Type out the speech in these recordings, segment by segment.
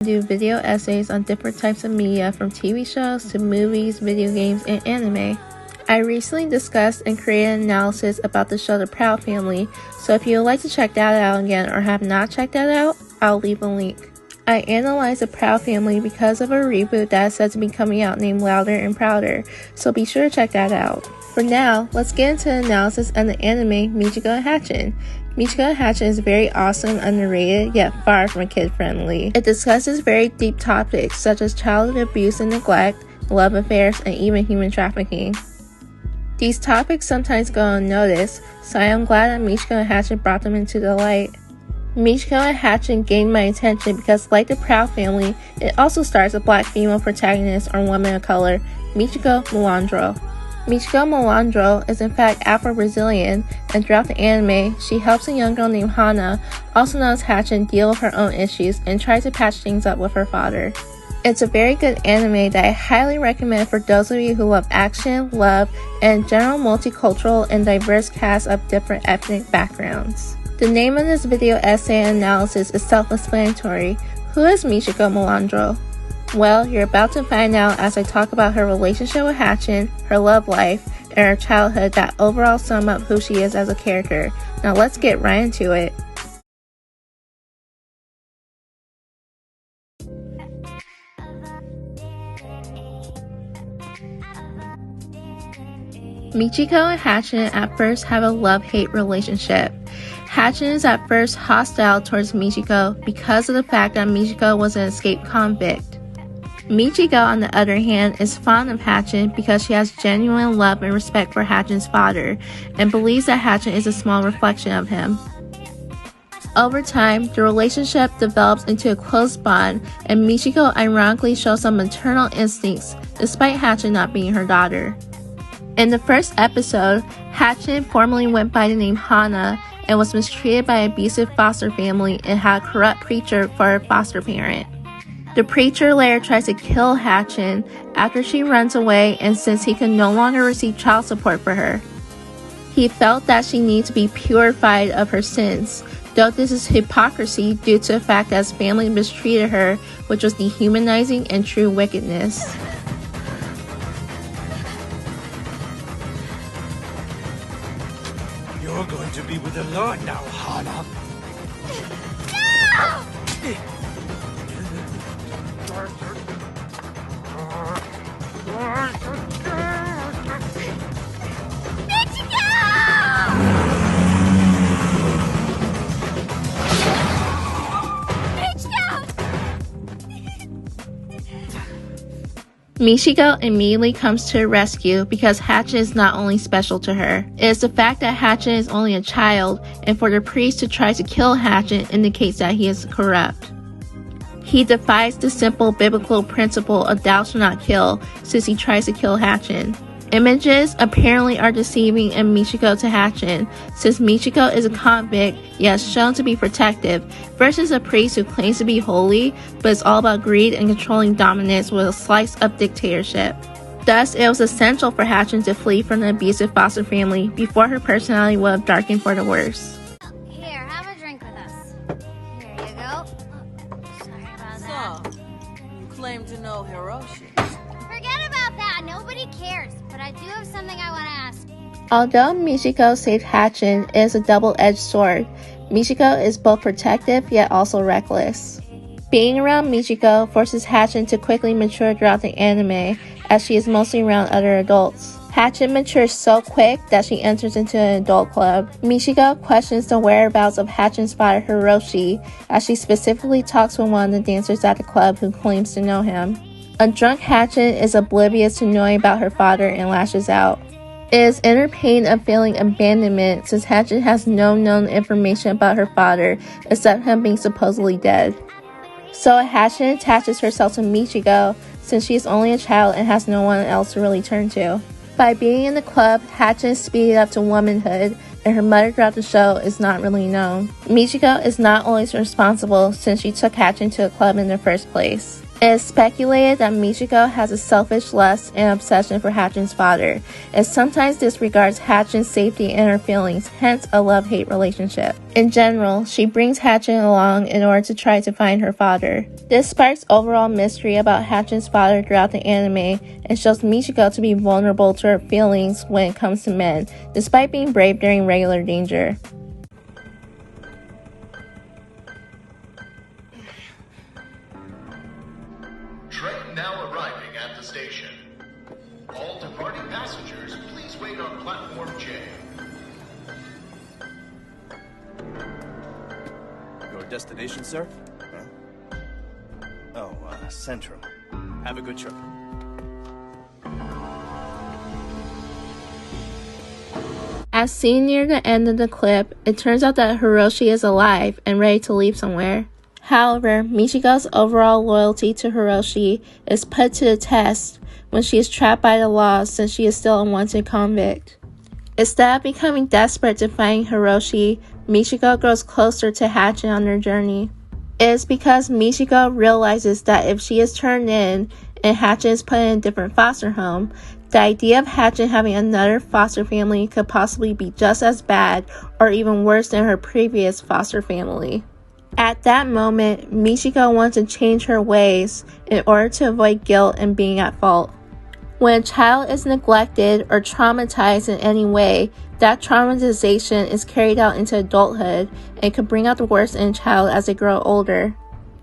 do video essays on different types of media from TV shows to movies, video games, and anime. I recently discussed and created an analysis about the show The Proud Family, so if you would like to check that out again or have not checked that out, I'll leave a link. I analyzed The Proud Family because of a reboot that is said to be coming out named Louder and Prouder, so be sure to check that out. For now, let's get into the analysis of the anime Michiko Hatchin. Michiko Hatchin is very awesome, underrated, yet far from kid-friendly. It discusses very deep topics such as childhood abuse and neglect, love affairs, and even human trafficking. These topics sometimes go unnoticed, so I am glad that Michiko Hatchin brought them into the light. Michiko Hatchin gained my attention because, like The Proud Family, it also stars a black female protagonist or woman of color, Michikomalandro. Michikomalandro is in fact Afro-Brazilian, and throughout the anime, she helps a young girl named Hana, also known as Hatchin, deal with her own issues and try to patch things up with her father. It's a very good anime that I highly recommend for those of you who love action, love, and general multicultural and diverse cast of different ethnic backgrounds. The name of this video essay and analysis is self-explanatory. Who is Michikomalandro? Well, you're about to find out as I talk about her relationship with Hatchin, her love life, and her childhood that overall sum up who she is as a character. Now let's get right into it. Michiko and Hatchin at first have a love-hate relationship. Hatchin is at first hostile towards Michiko because of the fact that Michiko was an escaped convict. Michiko, on the other hand, is fond of Hatchin because she has genuine love and respect for Hatchin's father and believes that Hatchin is a small reflection of him. Over time, the relationship develops into a close bond, and Michiko ironically shows some maternal instincts despite Hatchin not being her daughter. In the first episode, Hatchin formerly went by the name Hana and was mistreated by an abusive foster family and had a corrupt preacher for her foster parent. The preacher later tries to kill Hatchin after she runs away, and since he can no longer receive child support for her. He felt that she needed to be purified of her sins, though this is hypocrisy due to the fact that his family mistreated her, which was dehumanizing and true wickedness. You're going to be with the Lord now, Hana. No! Michiko immediately comes to her rescue because Hatchin is not only special to her. It is the fact that Hatchin is only a child, and for the priest to try to kill Hatchin indicates that he is corrupt. He defies the simple biblical principle of thou shalt not kill since he tries to kill Hatchin. Images apparently are deceiving in Michiko to Hatchin, since Michiko is a convict yet is shown to be protective, versus a priest who claims to be holy but is all about greed and controlling dominance with a slice of dictatorship. Thus, it was essential for Hatchin to flee from the abusive foster family before her personality would have darkened for the worse. Here, have a drink with us. Here you go. Sorry about that. So, you claim to know Hiroshi. Forget about that. Nobody cares. But I do have something I want to ask. Although Michiko saved Hatchin, it is a double-edged sword. Michiko is both protective yet also reckless. Being around Michiko forces Hatchin to quickly mature throughout the anime, as she is mostly around other adults. Hatchin matures so quick that she enters into an adult club. Michiko questions the whereabouts of Hatchin's father Hiroshi, as she specifically talks with one of the dancers at the club who claims to know him. A drunk Hatchin is oblivious to knowing about her father and lashes out. It is in her pain of feeling abandonment since Hatchin has no known information about her father except him being supposedly dead. So Hatchin attaches herself to Michiko since she is only a child and has no one else to really turn to. By being in the club, Hatchin is speeded up to womanhood, and her mother throughout the show is not really known. Michiko is not always responsible since she took Hatchin to a club in the first place. It is speculated that Michiko has a selfish lust and obsession for Hatchin's father, and sometimes disregards Hatchin's safety and her feelings, hence a love-hate relationship. In general, she brings Hatchin along in order to try to find her father. This sparks overall mystery about Hatchin's father throughout the anime, and shows Michiko to be vulnerable to her feelings when it comes to men, despite being brave during regular danger. Train now arriving at the station. All departing passengers, please wait on platform J. Your destination, sir? Huh? Oh, Central. Have a good trip. As seen near the end of the clip, it turns out that Hiroshi is alive and ready to leave somewhere. However, Michiko's overall loyalty to Hiroshi is put to the test when she is trapped by the law since she is still a wanted convict. Instead of becoming desperate to find Hiroshi, Michiko grows closer to Hatchin on their journey. It is because Michiko realizes that if she is turned in and Hatchin is put in a different foster home, the idea of Hatchin having another foster family could possibly be just as bad or even worse than her previous foster family. At that moment, Michiko wants to change her ways in order to avoid guilt and being at fault. When a child is neglected or traumatized in any way, that traumatization is carried out into adulthood and can bring out the worst in a child as they grow older.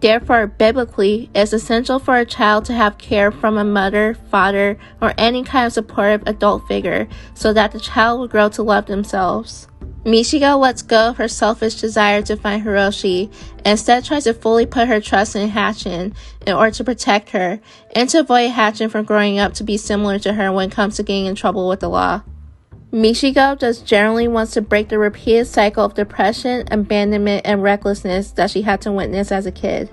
Therefore, biblically, it is essential for a child to have care from a mother, father, or any kind of supportive adult figure so that the child will grow to love themselves. Michiko lets go of her selfish desire to find Hiroshi and instead tries to fully put her trust in Hatchin in order to protect her and to avoid Hatchin from growing up to be similar to her when it comes to getting in trouble with the law. Michiko just generally wants to break the repeated cycle of depression, abandonment, and recklessness that she had to witness as a kid.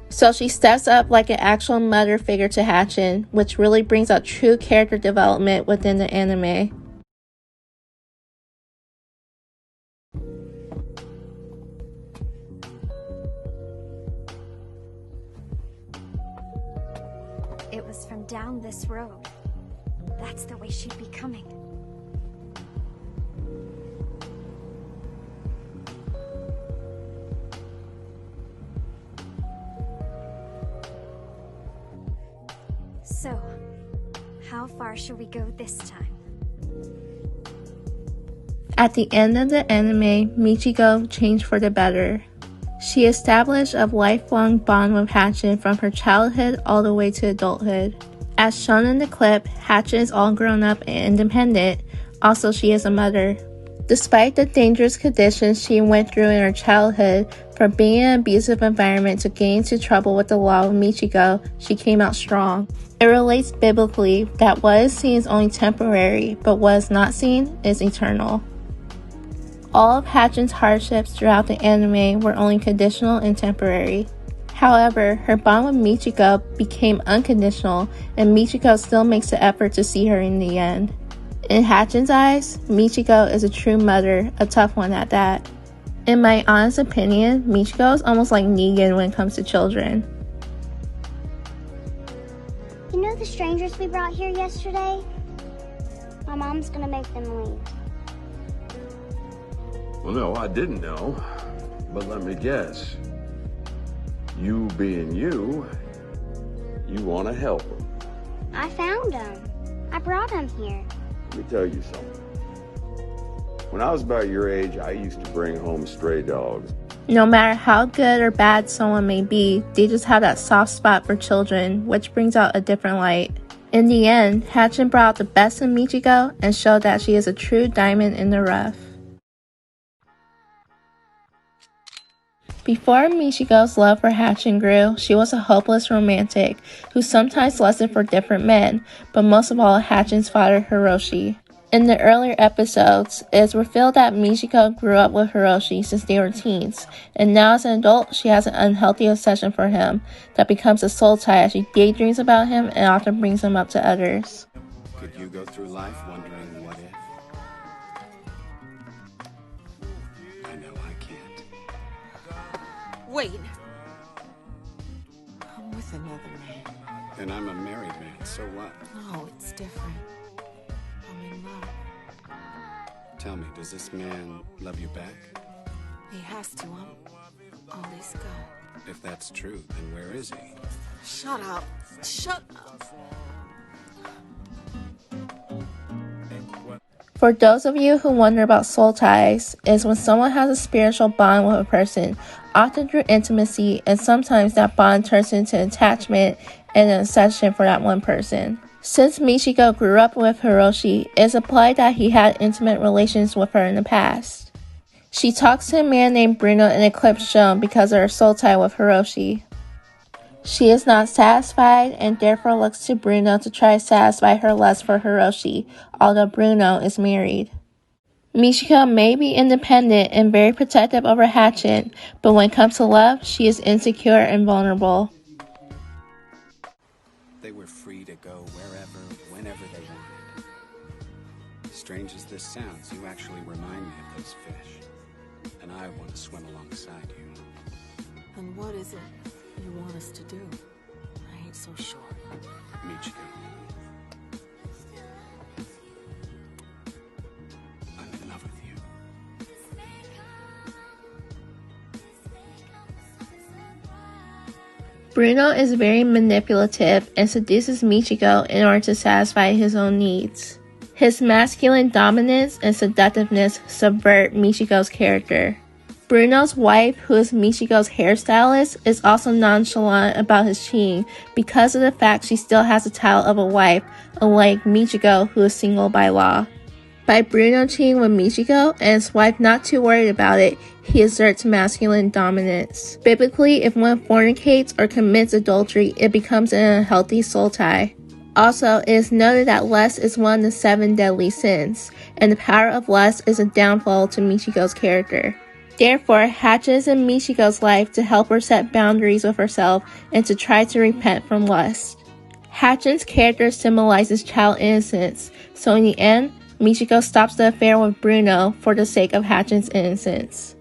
So she steps up like an actual mother figure to Hatchin, which really brings out true character development within the anime. It was from down this road. That's the way she'd be coming. So, how far shall we go this time? At the end of the anime, Michiko changed for the better. She established a lifelong bond with Hatchin from her childhood all the way to adulthood. As shown in the clip, Hatchin is all grown up and independent. Also, she is a mother. Despite the dangerous conditions she went through in her childhood, from being in an abusive environment to getting into trouble with the law with Michiko, she came out strong. It relates biblically that what is seen is only temporary, but what is not seen is eternal. All of Hatchin's hardships throughout the anime were only conditional and temporary. However, her bond with Michiko became unconditional, and Michiko still makes the effort to see her in the end. In Hatchin's eyes, Michiko is a true mother, a tough one at that. In my honest opinion, Michiko is almost like Negan when it comes to children. You know the strangers we brought here yesterday? My mom's gonna make them leave. Well, no, I didn't know. But let me guess. You being you want to help them. I found them. I brought them here. Let me tell you something. When I was about your age, I used to bring home stray dogs. No matter how good or bad someone may be, they just have that soft spot for children, which brings out a different light. In the end, Hatchin brought out the best in Michiko and showed that she is a true diamond in the rough. Before Michiko's love for Hatchin grew, she was a hopeless romantic who sometimes lusted for different men, but most of all Hatchin's father Hiroshi. In the earlier episodes, it is revealed that Michiko grew up with Hiroshi since they were teens, and now as an adult, she has an unhealthy obsession for him that becomes a soul tie as she daydreams about him and often brings him up to others. Could you go through life wondering what if? I know I can't. Wait. I'm with with another man. And I'm a married man, so what? No, it's different. I'm in love. Tell me, does this man love you back? He has to. I'm all he's got. If that's true, then where is he? Shut up. Shut up. For those of you who wonder about soul ties, is when someone has a spiritual bond with a person, often through intimacy, and sometimes that bond turns into attachment and an obsession for that one person. Since Michiko grew up with Hiroshi, it is implied that he had intimate relations with her in the past. She talks to a man named Bruno in a clip shown because of her soul tie with Hiroshi. She is not satisfied and therefore looks to Bruno to try to satisfy her lust for Hiroshi, although Bruno is married. Michiko may be independent and very protective over Hatchin, but when it comes to love, she is insecure and vulnerable. They were free to go wherever, whenever they wanted. Strange as this sounds, you actually remind me of those fish. And I want to swim alongside you. And what is it you want us to do? I ain't so sure. Michiko. I'm in love with you. Bruno is very manipulative and seduces Michiko in order to satisfy his own needs. His masculine dominance and seductiveness subvert Michiko's character. Bruno's wife, who is Michiko's hairstylist, is also nonchalant about his cheating because of the fact she still has the title of a wife, unlike Michiko, who is single by law. By Bruno cheating with Michiko and his wife not too worried about it, he exerts masculine dominance. Biblically, if one fornicates or commits adultery, it becomes an unhealthy soul tie. Also, it is noted that lust is one of the 7 deadly sins, and the power of lust is a downfall to Michiko's character. Therefore, Hatchin is in Michiko's life to help her set boundaries with herself and to try to repent from lust. Hatchin's character symbolizes child innocence, so in the end, Michiko stops the affair with Bruno for the sake of Hatchin's innocence.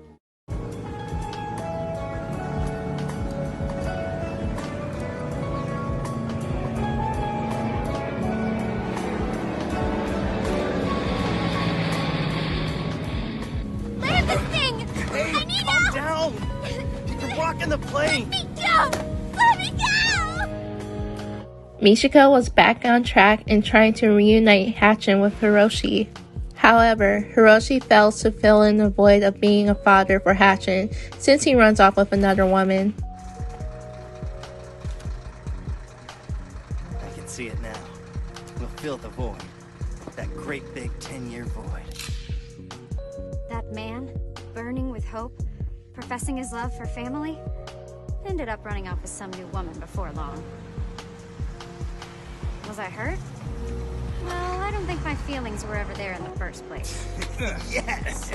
Land this thing! Hey, I need calm help! down! You're rocking the plane! Let me go! Let me go! Michiko was back on track and trying to reunite Hatchin with Hiroshi. However, Hiroshi fails to fill in the void of being a father for Hatchin since he runs off with another woman. I can see it now. We'll fill the void. That great big 10-year void. That man, burning with hope, professing his love for family, ended up running off with some new woman before long. Was I hurt? Well, I don't think my feelings were ever there in the first place. Yes!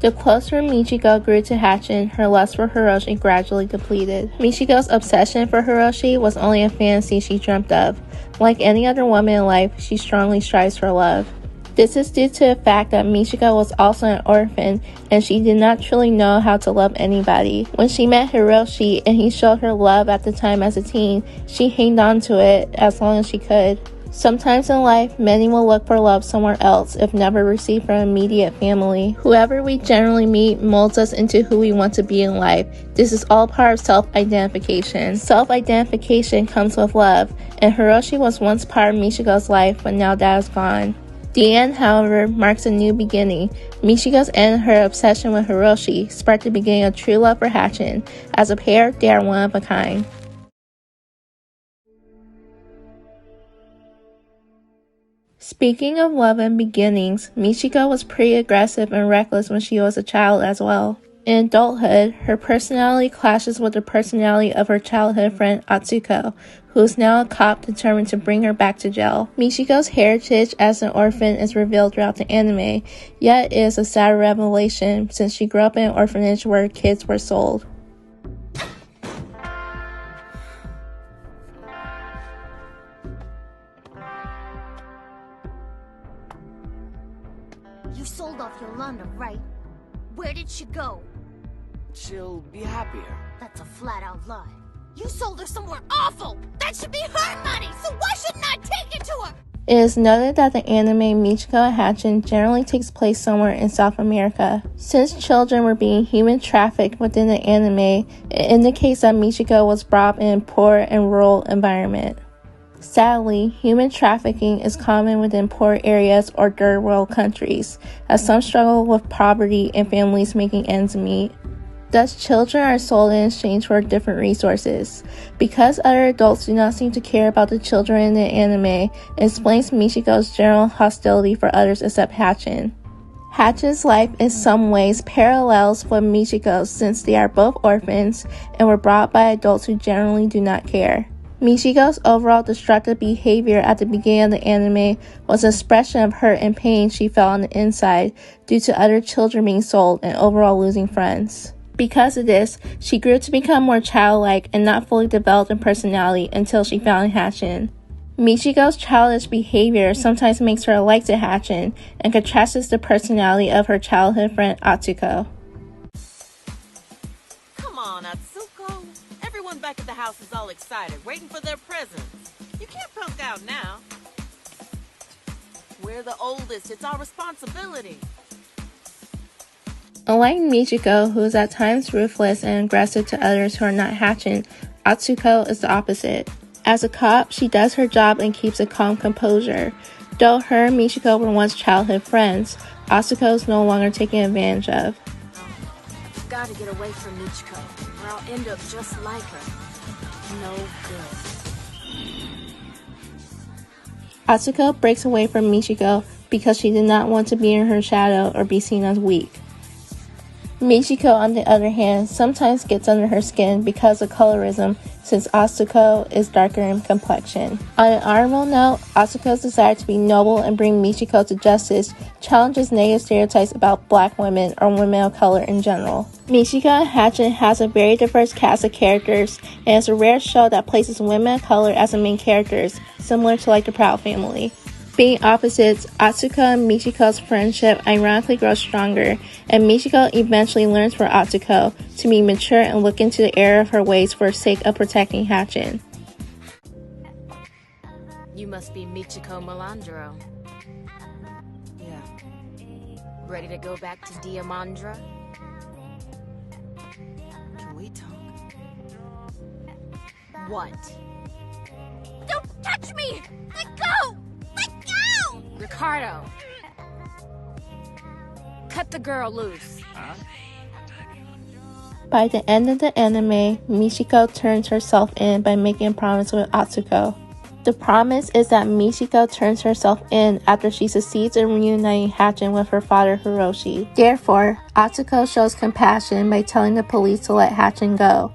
The closer Michiko grew to Hatchin, her lust for Hiroshi gradually depleted. Michiko's obsession for Hiroshi was only a fantasy she dreamt of. Like any other woman in life, she strongly strives for love. This is due to the fact that Michiko was also an orphan and she did not truly know how to love anybody. When she met Hiroshi and he showed her love at the time as a teen, she hanged on to it as long as she could. Sometimes in life, many will look for love somewhere else if never received from immediate family. Whoever we generally meet molds us into who we want to be in life. This is all part of self-identification. Self-identification comes with love, and Hiroshi was once part of Michiko's life, but now that is gone. The end, however, marks a new beginning. Michiko's and her obsession with Hiroshi sparked the beginning of true love for Hatchin. As a pair, they are one of a kind. Speaking of love and beginnings, Michiko was pretty aggressive and reckless when she was a child as well. In adulthood, her personality clashes with the personality of her childhood friend Atsuko, who is now a cop determined to bring her back to jail. Michiko's heritage as an orphan is revealed throughout the anime, yet it is a sad revelation since she grew up in an orphanage where kids were sold. You sold off Yolanda, right? Where did she go? she'll be happier. That's a flat-out lie. You sold her somewhere awful! That should be her money, so why shouldn't I take it to her? It is noted that the anime Michiko Hatchin generally takes place somewhere in South America. Since children were being human trafficked within the anime, it indicates that Michiko was brought up in a poor and rural environment. Sadly, human trafficking is common within poor areas or third world countries, as some struggle with poverty and families making ends meet. Thus, children are sold in exchange for different resources. Because other adults do not seem to care about the children in the anime, it explains Michiko's general hostility for others except Hatchin. Hatchin's life in some ways parallels with Michiko's since they are both orphans and were brought up by adults who generally do not care. Michiko's overall destructive behavior at the beginning of the anime was an expression of hurt and pain she felt on the inside due to other children being sold and overall losing friends. Because of this, she grew to become more childlike and not fully developed in personality until she found Hatchin. Michiko's childish behavior sometimes makes her alike to Hatchin and contrasts the personality of her childhood friend Atsuko. Come on, Atsuko. Everyone back at the house is all excited, waiting for their presents. You can't punk out now. We're the oldest, it's our responsibility. Unlike Michiko, who is at times ruthless and aggressive to others who are not Hatchin, Atsuko is the opposite. As a cop, she does her job and keeps a calm composure. Though her and Michiko were once childhood friends, Atsuko is no longer taken advantage of. I've got to get away from Michiko, or I'll end up just like her. No good. Atsuko breaks away from Michiko because she did not want to be in her shadow or be seen as weak. Michiko, on the other hand, sometimes gets under her skin because of colorism, since Atsuko is darker in complexion. On an honorable note, Atsuko's desire to be noble and bring Michiko to justice challenges negative stereotypes about black women or women of color in general. Michiko Hatchin has a very diverse cast of characters, and it's a rare show that places women of color as the main characters, similar to like the Proud Family. Being opposites, Atsuko and Michiko's friendship ironically grows stronger, and Michiko eventually learns for Atsuko to be mature and look into the error of her ways for the sake of protecting Hatchin. You must be Michikomalandro. Yeah. Ready to go back to Diamandra? Can we talk? What? Don't touch me! Let go! Let go! Ricardo! Cut the girl loose. By the end of the anime, Michiko turns herself in by making a promise with Atsuko. The promise is that Michiko turns herself in after she succeeds in reuniting Hatchin with her father Hiroshi. Therefore, Atsuko shows compassion by telling the police to let Hatchin go.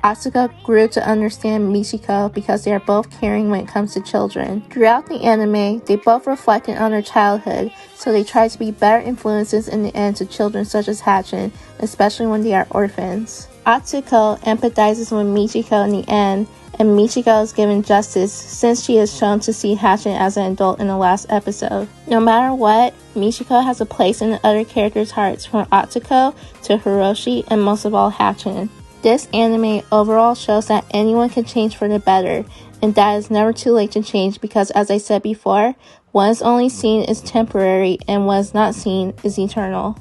Atsuko grew to understand Michiko because they are both caring when it comes to children. Throughout the anime, they both reflected on their childhood, so they try to be better influences in the end to children such as Hatchin, especially when they are orphans. Atsuko empathizes with Michiko in the end, and Michiko is given justice since she is shown to see Hatchin as an adult in the last episode. No matter what, Michiko has a place in the other characters' hearts, from Atsuko to Hiroshi and most of all Hatchin. This anime overall shows that anyone can change for the better, and that it's never too late to change because, as I said before, what is only seen is temporary and what is not seen is eternal.